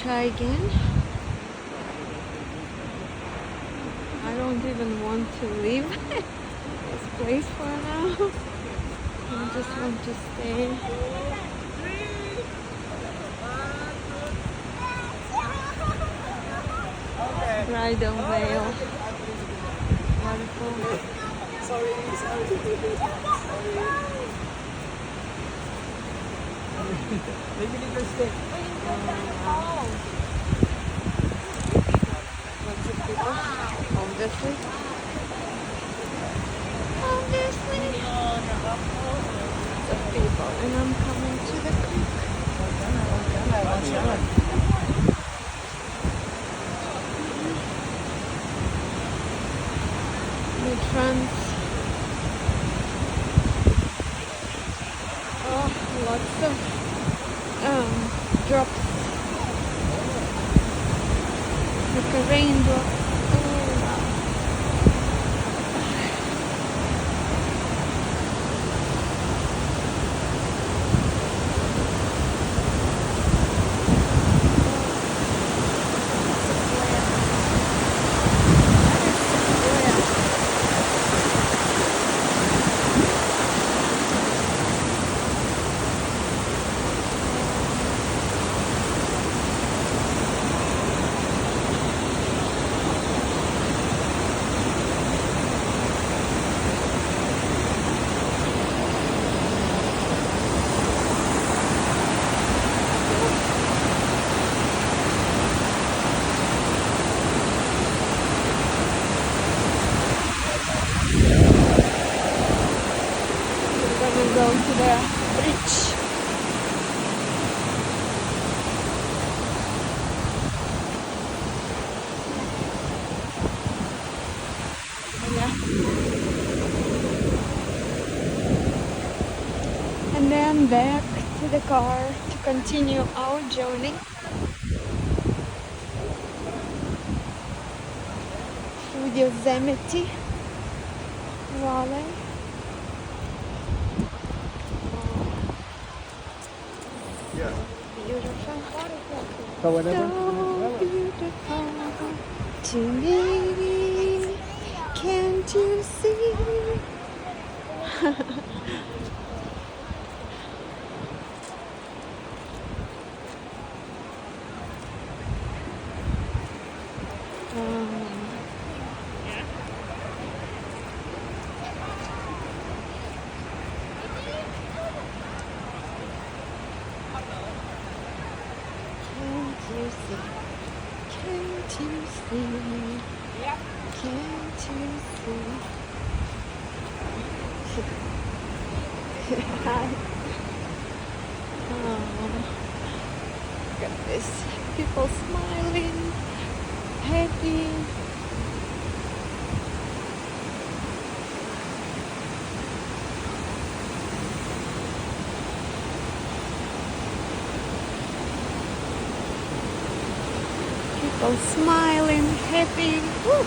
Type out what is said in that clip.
try again. I don't even want to leave this place for now. I just want to stay. Bridal Veil waterfall. Sorry. Maybe leave your stick. Lots of people, obviously. Lots of people, and I'm coming to the creek. The friends. Oh, lots of drops. Like a raindrop. Oh, wow. We're going to the bridge. Yeah. And then back to the car to continue our journey through Yosemite Valley. Yeah. Beautiful. So whenever. So beautiful to me. Can't you see? Can't you see? Can't you see? Can't you see? Hi. Oh, look at this. People smiling, happy. People smiling, happy. Woo.